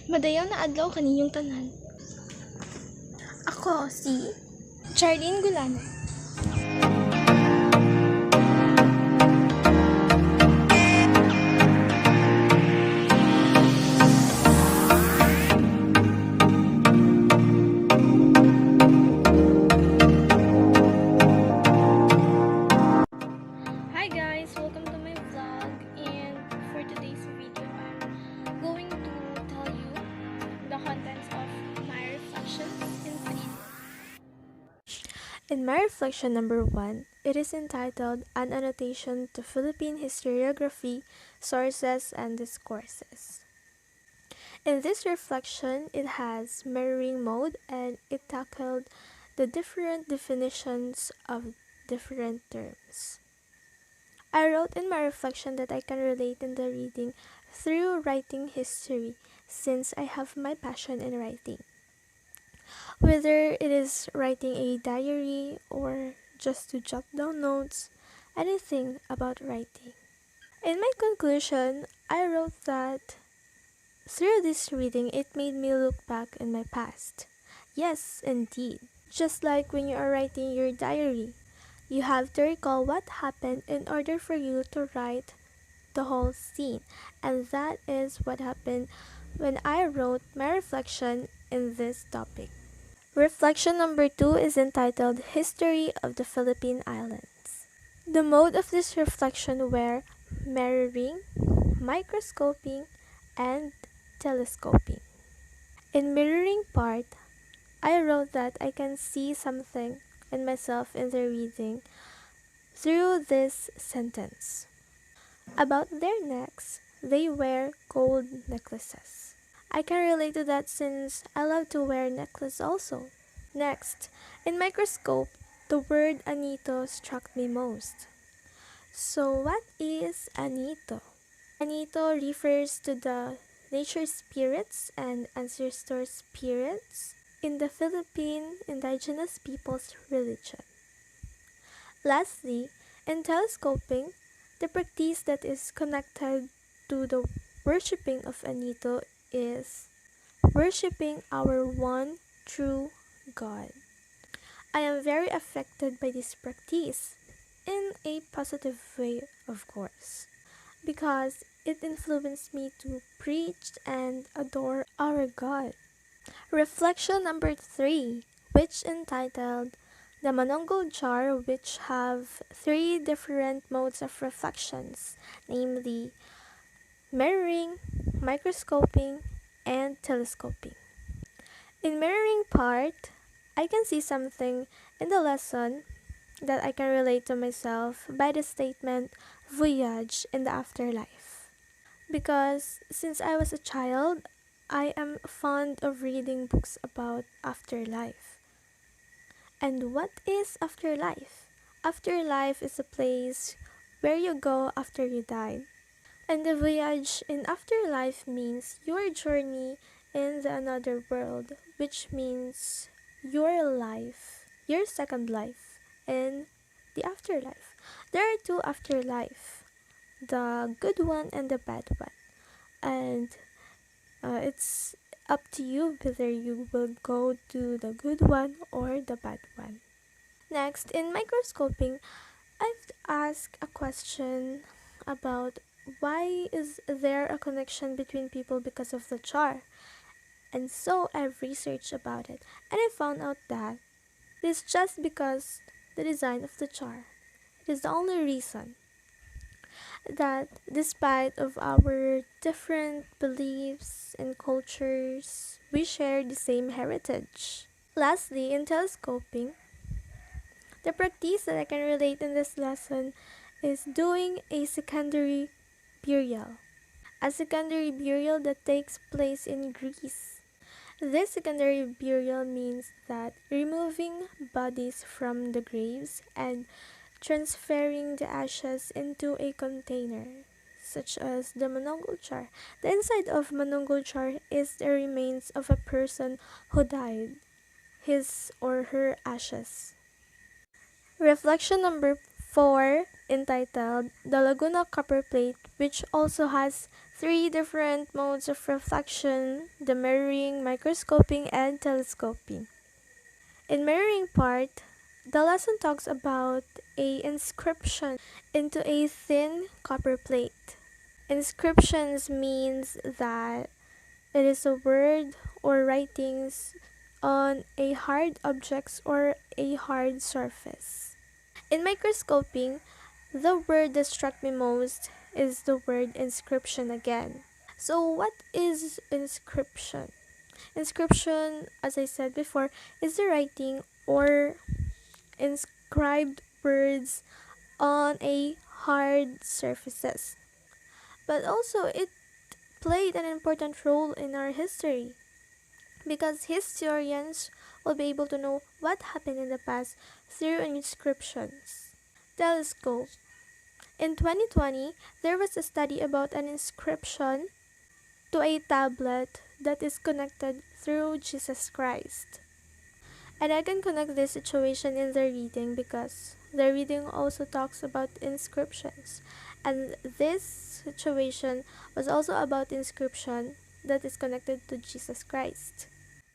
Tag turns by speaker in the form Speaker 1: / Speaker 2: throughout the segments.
Speaker 1: Madayaw na adlaw kaninyong tanan. Ako si Charlene Gulano. Hi guys, welcome to my vlog, and for today's video I'm going to tell you the contents of my reflections in 3. In my reflection number 1, it is entitled An Annotation to Philippine Historiography, Sources and Discourses. In this reflection, it has mirroring mode and it tackled the different definitions of different terms. I wrote in my reflection that I can relate in the reading through writing history since I have my passion in writing. Whether it is writing a diary or just to jot down notes, anything about writing. In my conclusion, I wrote that through this reading, it made me look back in my past. Yes, indeed. Just like when you are writing your diary, you have to recall what happened in order for you to write the whole scene. And that is what happened when I wrote my reflection in this topic. Reflection number 2 is entitled History of the Philippine Islands. The mode of this reflection were mirroring, microscoping, and telescoping. In mirroring part, I wrote that I can see something in myself in the reading through this sentence. About their necks, they wear gold necklaces. I can relate to that since I love to wear necklace also. Next, in microscope, the word anito struck me most. So what is anito? Anito refers to the nature spirits and ancestor spirits in the Philippine indigenous people's religion. Lastly, in telescoping, the practice that is connected to the worshipping of Anito is worshipping our one true God. I am very affected by this practice in a positive way, of course, because it influenced me to preach and adore our God. Reflection number 3, which entitled The Manonggol Jar, which have 3 different modes of reflections, namely mirroring, microscoping, and telescoping. In mirroring part, I can see something in the lesson that I can relate to myself by the statement voyage in the afterlife. Because since I was a child, I am fond of reading books about afterlife. And what is afterlife? Afterlife is a place where you go after you die. And the voyage in afterlife means your journey in the another world, which means your life, your second life, in the afterlife. There are 2 afterlife, the good one and the bad one. And it's up to you whether you will go to the good one or the bad one. Next, in microscoping, I've asked a question about why is there a connection between people because of the jar? And so I've researched about it and I found out that it is just because the design of the jar. It is the only reason that despite of our different beliefs and cultures, we share the same heritage. Lastly, in telescoping, the practice that I can relate in this lesson is doing a secondary burial. A secondary burial that takes place in Greece. This secondary burial means that removing bodies from the graves and transferring the ashes into a container, such as the Manonggol jar. The inside of Manonggol jar is the remains of a person who died, his or her ashes. Reflection number 4, entitled The Laguna Copper Plate, which also has three different modes of reflection: the mirroring, microscoping, and telescoping. In mirroring part, the lesson talks about a inscription into a thin copper plate. Inscriptions means that it is a word or writings on a hard objects or a hard surface. In microscoping, the word that struck me most is the word inscription again. So what is inscription? Inscription, as I said before, is the writing or inscribed words on a hard surfaces. But also it played an important role in our history because historians will be able to know what happened in the past through inscriptions. Telescope. In 2020, there was a study about an inscription to a tablet that is connected through Jesus Christ. And I can connect this situation in the reading because the reading also talks about inscriptions. And this situation was also about inscription that is connected to Jesus Christ.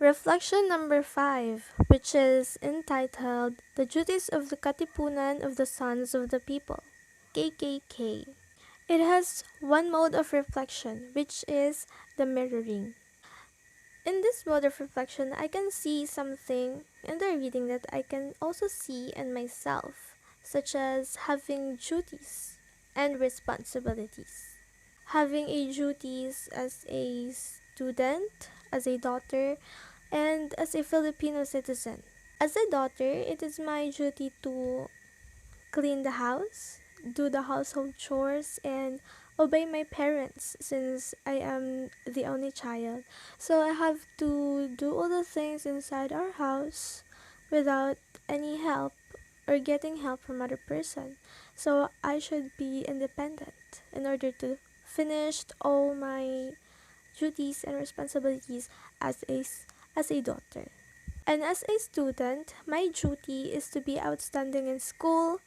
Speaker 1: Reflection number 5, which is entitled The Duties of the Katipunan of the Sons of the People, KKK. It has one mode of reflection, which is the mirroring. In this mode of reflection, I can see something in the reading that I can also see in myself, such as having duties and responsibilities. Having a duties as a student, as a daughter, and as a Filipino citizen. As a daughter, it is my duty to clean the house, do the household chores, and obey my parents since I am the only child. So I have to do all the things inside our house without any help or getting help from other person. So I should be independent in order to finish all my duties and responsibilities as a daughter. And as a student, my duty is to be outstanding in school,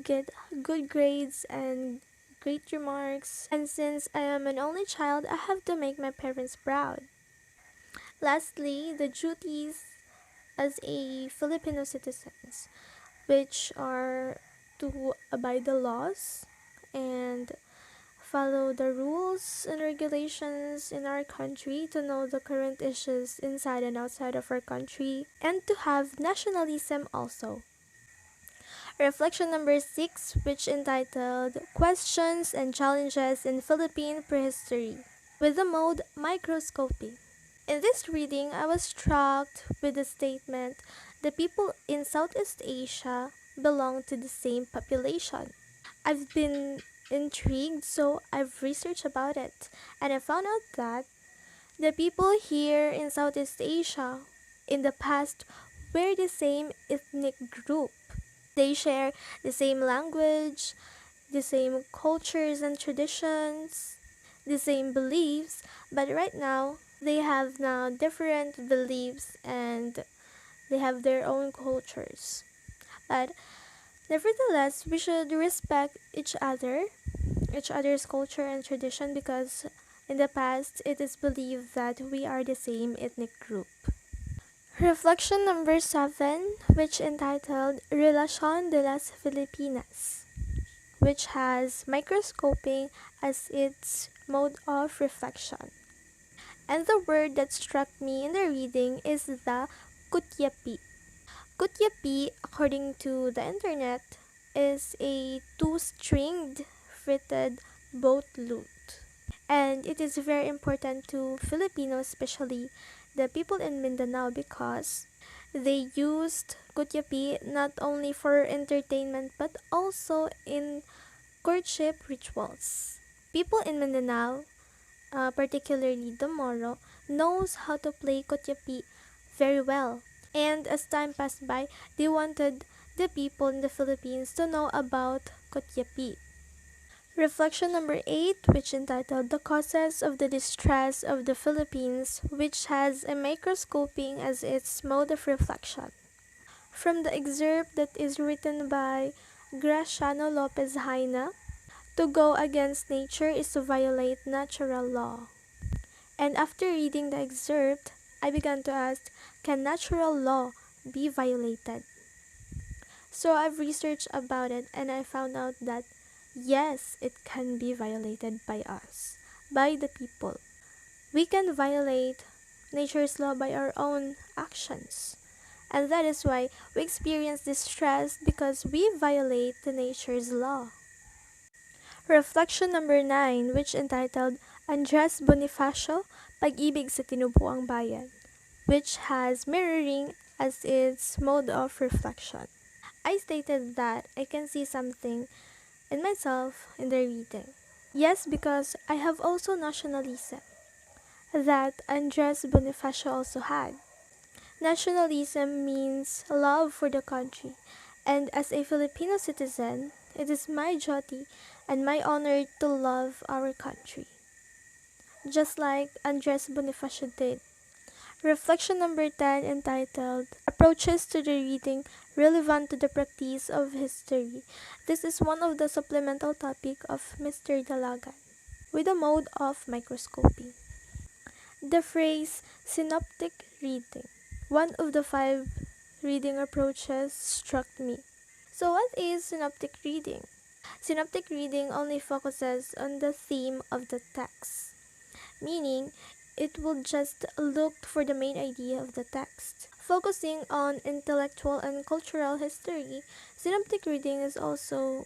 Speaker 1: get good grades and great remarks. And since I am an only child, I have to make my parents proud. Lastly, the duties as a Filipino citizens, which are to abide the laws and follow the rules and regulations in our country, to know the current issues inside and outside of our country, and to have nationalism also. Reflection number 6, which entitled Questions and Challenges in Philippine Prehistory, with the mode microscopy. In this reading, I was struck with the statement, the people in Southeast Asia belong to the same population. I've been intrigued, so I've researched about it, and I found out that the people here in Southeast Asia in the past were the same ethnic group. They share the same language, the same cultures and traditions, the same beliefs, but right now they have now different beliefs and they have their own cultures. But nevertheless, we should respect each other's culture and tradition, because in the past it is believed that we are the same ethnic group. Reflection number 7, which entitled Relación de las Filipinas, which has microscoping as its mode of reflection. And the word that struck me in the reading is the kutyapi. Kutyapi, according to the internet, is a two-stringed fretted boat lute. And it is very important to Filipinos, especially the people in Mindanao, because they used kutyapi not only for entertainment but also in courtship rituals. People in Mindanao, particularly the Moro, knows how to play kutyapi very well. And as time passed by, they wanted the people in the Philippines to know about kutyapi. Reflection number 8, which entitled The Causes of the Distress of the Philippines, which has a microscoping as its mode of reflection. From the excerpt that is written by Graciano Lopez Haina, To go against nature is to violate natural law. And after reading the excerpt, I began to ask, can natural law be violated? So I've researched about it and I found out that yes, it can be violated by us, by the people. We can violate nature's law by our own actions. And that is why we experience distress because we violate the nature's law. Reflection number 9, which entitled Andres Bonifacio, Pag-ibig sa Tinubuang Bayan, which has mirroring as its mode of reflection. I stated that I can see something in myself in the reading. Yes, because I have also nationalism that Andres Bonifacio also had. Nationalism means love for the country, and as a Filipino citizen, it is my duty and my honor to love our country, just like Andres Bonifacio did. Reflection number 10 entitled Approaches to the Reading Relevant to the Practice of History. This is one of the supplemental topic of Mr. Dalagan with a mode of microscopy. The phrase synoptic reading, one of the 5 reading approaches, struck me. So what is synoptic reading? Synoptic reading only focuses on the theme of the text, meaning it will just look for the main idea of the text. Focusing on intellectual and cultural history, synoptic reading is also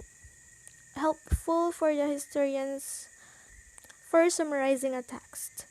Speaker 1: helpful for the historians for summarizing a text.